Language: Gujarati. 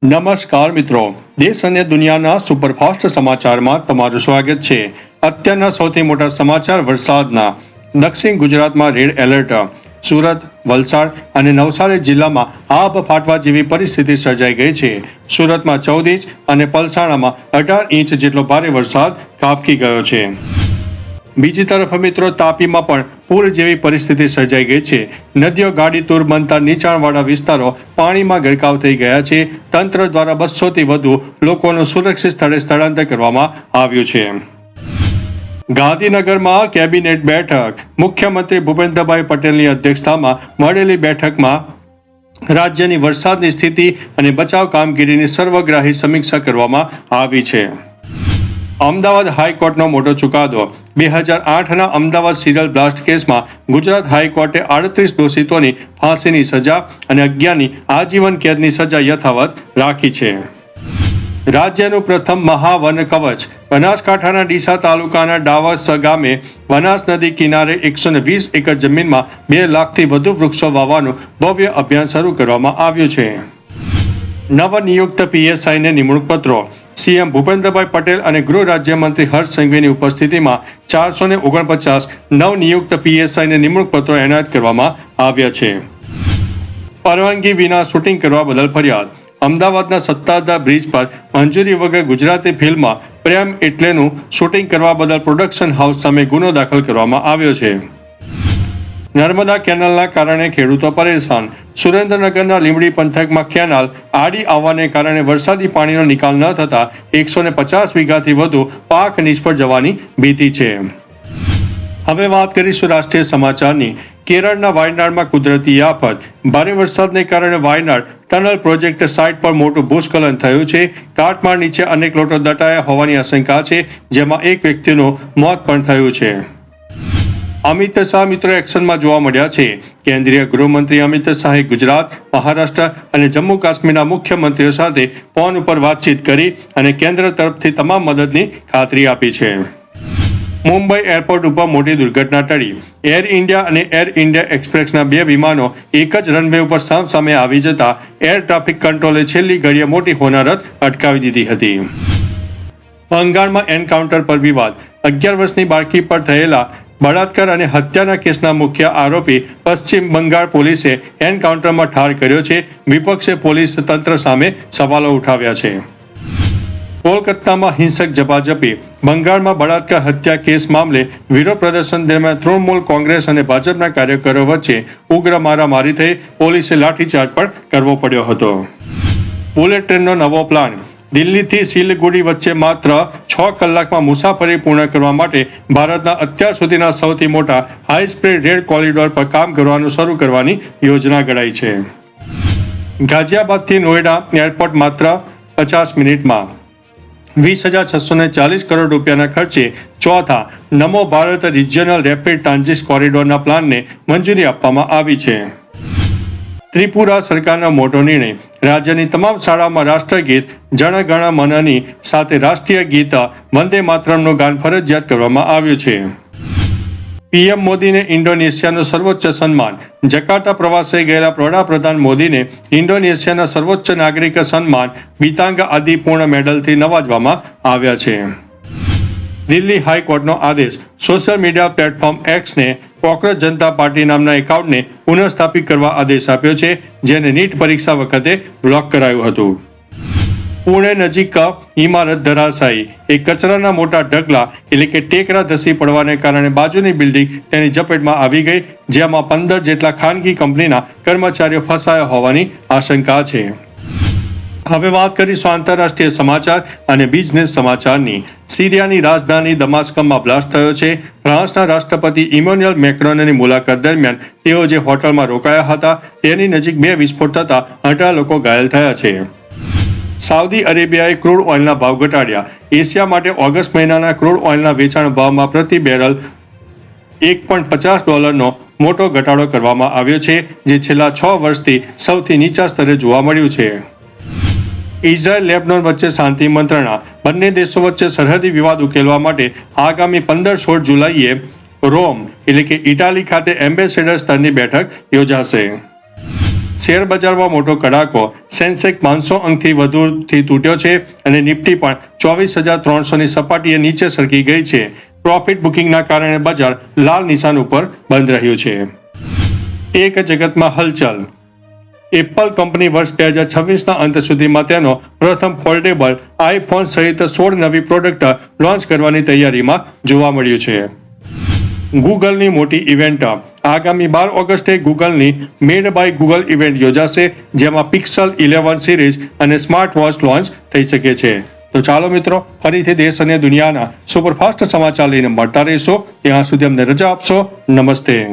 નમસ્કાર મિત્રો, દેશ અને દુનિયાના સુપરફાસ્ટ સમાચારમાં તમારું સ્વાગત છે। અત્યારના સૌથી મોટા સમાચાર વરસાદના। દક્ષિણ ગુજરાતમાં રેડ એલર્ટ। સુરત, વલસાડ અને નવસારી જિલ્લામાં આભ ફાટવા જેવી પરિસ્થિતિ સર્જાઈ ગઈ છે। સુરતમાં 14 ઇંચ અને પલસાણામાં 18 ઇંચ જેટલો ભારે વરસાદ ખાબકી ગયો છે। બીજી તરફ મિત્રો, તાપીમાં પણ પૂર જેવી પરિસ્થિતિ સર્જાઈ ગઈ છે। નદીઓ ગાડીતુર બનતા નીચાણવાળા વિસ્તારો પાણીમાં ગરકાવ થઈ ગયા છે। તંત્ર દ્વારા 200થી વધુ લોકોનું સુરક્ષિત સ્થળે સ્થળાંતર કરવામાં આવ્યું છે। ગાંધીનગરમાં કેબિનેટ બેઠક। મુખ્યમંત્રી ભૂપેન્દ્રભાઈ પટેલની અધ્યક્ષતામાં મળેલી બેઠકમાં રાજ્યની વરસાદની સ્થિતિ અને બચાવ કામગીરીની સર્વગ્રાહી સમીક્ષા કરવામાં આવી છે। અમદાવાદ હાઈકોર્ટનો મોટો ચુકાદો। 2008ના અમદાવાદ સિરિયલ બ્લાસ્ટ કેસમાં ગુજરાત હાઈકોર્ટે 38 દોષિતોની ફાંસીની સજા અને 11ની આજીવન કેદની સજા યથાવત રાખી છે। રાજ્યનું પ્રથમ મહાવન કવચ। બનાસકાંઠાના ડીસા તાલુકાના ડાવસ ગામે બનાસ નદી કિનારે 120 એકર જમીનમાં 2 લાખથી વધુ વૃક્ષો વાવવાનું ભવ્ય અભિયાન શરૂ કરવામાં આવ્યું છે। નવનિયુક્ત પીએસઆઈને નિમણૂક પત્રો। સીએમ ભૂપેન્દ્રભાઈ પટેલ અને ગૃહ રાજ્યમંત્રી હર્ષ સંઘવીની ઉપસ્થિતિમાં 449 નવનિયુક્ત પીએસઆઈને નિમણૂક પત્રો એનાયત કરવામાં આવ્યા છે। પરવાનગી વિના શૂટિંગ કરવા બદલ ફરિયાદ। અમદાવાદના સત્તાધાર બ્રિજ પર મંજૂરી વગર ગુજરાતી ફિલ્મ પ્રેમ એટલેનું શૂટિંગ કરવા બદલ પ્રોડક્શન હાઉસ સામે ગુનો દાખલ કરવામાં આવ્યો છે। નર્મદા કેનાલના કારણે ખેડૂતો પરેશાન। સુરેન્દ્રનગરના લીંબડી પંથકમાં કેનાલ આડી આવવાને કારણે વરસાદી પાણીનો નિકાલ ન થતા 150 વીઘાથી વધુ પાક નિષ્ફળ જવાની ભીતિ છે। હવે વાત કરીશું રાષ્ટ્રીય સમાચારની। કેરળના વાયનાડમાં કુદરતી આફત। ભારે વરસાદને કારણે વાયનાડ ટનલ પ્રોજેક્ટ સાઇટ પર મોટું ભૂસ્ખલન થયું છે। કાટમાળ નીચે અનેક લોકો દટાયા હોવાની આશંકા છે, જેમાં એક વ્યક્તિનું મોત પણ થયું છે। અમિત શાહ મિત્રો એક્શનમાં જોવા મળ્યા છે। કેન્દ્રીય ગૃહમંત્રી અમિત શાહે ગુજરાત, મહારાષ્ટ્ર અને જમ્મુ કાશ્મીરના મુખ્યમંત્રીઓ સાથે ફોન ઉપર વાતચીત કરી અને કેન્દ્ર તરફથી તમામ મદદની ખાતરી આપી છે। મુંબઈ એરપોર્ટ ઉપર મોટી દુર્ઘટના ટળી। એર ઇન્ડિયા અને એર ઇન્ડિયા એક્સપ્રેસના 2 વિમાનો એક જ રનવે ઉપર સામસામે આવી જતા એર ટ્રાફિક કંટ્રોલે છેલ્લી ઘડીએ મોટી હોનારત અટકાવી દીધી હતી। બંગાળમાં એન્કાઉન્ટર પર વિવાદ। 11 વર્ષની બાળકી પર થયેલા બળાત્કાર અને હત્યાના કેસના મુખ્ય આરોપી પશ્ચિમ બંગાળ પોલીસે એન્કાઉન્ટરમાં ઠાર કર્યો છે। વિપક્ષે પોલીસ તંત્ર સામે સવાલો ઉઠાવ્યા છે। કોલકાતામાં હિંસક ઝપાઝપી। બંગાળમાં બળાત્કાર હત્યા કેસ મામલે વિરોધ પ્રદર્શન દરમિયાન તૃણમૂલ કોંગ્રેસ અને ભાજપના કાર્યકરો વચ્ચે ઉગ્ર મારામારી થઈ। પોલીસે લાઠીચાર્જ પણ કરવો પડ્યો હતો। બુલેટ ટ્રેનનો નવો પ્લાન। દિલ્હીથી સિલિગુડી વચ્ચે માત્ર 6 કલાકમાં મુસાફરી પૂર્ણ કરવા માટે ભારતના અત્યાર સુધીના સૌથી મોટા હાઈ સ્પીડ રેલ કોરિડોર પર કામ કરવાનું શરૂ કરવાની યોજના ઘડાઈ છે। ગાઝિયાબાદથી નોઈડા એરપોર્ટ માત્ર 50 મિનિટમાં। 20,640 કરોડ રૂપિયાના ખર્ચે ચોથા નમો ભારત રિજિયનલ રેપિડ ટ્રાન્ઝિટ કોરિડોરના પ્લાનને મંજૂરી આપવામાં આવી છે। ત્રિપુરા સરકારનો મોટો નિર્ણય। રાજ્યની તમામ શાળાઓમાં રાષ્ટ્રગીત જન ગણ મનની સાથે રાષ્ટ્રીય ગીત વંદે માતરમનું ગાન ફરજિયાત કરવામાં આવ્યું છે। પીએમ મોદીને ઇન્ડોનેશિયાનું સર્વોચ્ચ સન્માન। જકાર્તા પ્રવાસે ગયેલા વડાપ્રધાન મોદીને ઇન્ડોનેશિયાના સર્વોચ્ચ નાગરિક સન્માન બિતાંગ આદિ પૂર્ણ મેડલથી નવાજવામાં આવ્યા છે। દિલ્હી હાઈકોર્ટનો આદેશ। સોશિયલ મીડિયા પ્લેટફોર્મ એક્સને કોકરોચ જનતા પાર્ટી નામના એકાઉન્ટને પુનઃસ્થાપિત કરવા આદેશ આપ્યો છે, જેને નીટ પરીક્ષા વખતે બ્લોક કરાયું હતું। પુણે નજીક ઇમારત ધરાશાયી। એક કચરાના મોટા ઢગલા એટલે કે ટેકરા ધસી પડવાને કારણે બાજુની બિલ્ડિંગ તેની ઝપેટમાં આવી ગઈ, જેમાં 15 જેટલા ખાનગી કંપનીના કર્મચારીઓ ફસાયા હોવાની આશંકા છે। હવે વાત કરીશું આંતરરાષ્ટ્રીય સમાચાર અને બિઝનેસ સમાચારની। સિરિયાની રાજધાની દમાસ્કસમાં બ્લાસ્ટ થયો છે। ફ્રાન્સના રાષ્ટ્રપતિ ઇમેન્યુએલ મેક્રોનની મુલાકાત દરમિયાન તેઓ જે હોટલમાં રોકાયા હતા તેની નજીક 2 વિસ્ફોટ થતા 18 લોકો ઘાયલ થયા છે। સાઉદી અરેબિયાએ ક્રૂડ ઓઇલના ભાવ ઘટાડ્યા। એશિયા માટે ઓગસ્ટ મહિનાના ક્રૂડ ઓઇલના વેચાણ ભાવમાં પ્રતિ બેરલ $1.50નો મોટો ઘટાડો કરવામાં આવ્યો છે, જે છેલ્લા 6 વર્ષથી સૌથી નીચા સ્તરે જોવા મળ્યું છે। ઇઝરાયલ લેબનોન વચ્ચે શાંતિ મંત્રણા। બંને દેશો વચ્ચે સરહદી વિવાદ ઉકેલવા માટે આગામી 15-16 જુલાઈએ રોમ એટલે કે ઇટાલી ખાતે એમ્બેસેડર સ્તરની બેઠક યોજાશે। શેર બજારમાં મોટો કડાકો. સેન્સેક્સ 500 અંકથી વધુથી તૂટ્યો છે અને નિફ્ટી પણ 24,300ની સપાટીએ નીચે સરકી ગઈ છે. પ્રોફિટ બુકિંગના કારણે બજાર લાલ નિશાન ઉપર બંધ રહ્યું છે. એક જગતમાં હલચલ. એપલ કંપની વર્ષ 2026ના અંત સુધીમાં તેનો પ્રથમ ફોલ્ડેબલ આઈફોન સહિત 16 નવી પ્રોડક્ટ લોન્ચ કરવાની તૈયારીમાં જોવા મળ્યું છે. ગૂગલની મોટી ઇવેન્ટ. આગામી 12 ઓગસ્ટે ગૂગલની મેડ બાય ગૂગલ ઇવેન્ટ યોજાશે, જેમાં પિક્સેલ 11 સિરીઝ અને સ્માર્ટ વોચ લોન્ચ થઈ શકે છે. તો ચાલો મિત્રો, ફરીથી દેશ અને દુનિયાના સુપરફાસ્ટ સમાચાર લઈને મળતા રહીશો. ત્યાં સુધી અમને રજા આપશો. નમસ્તે.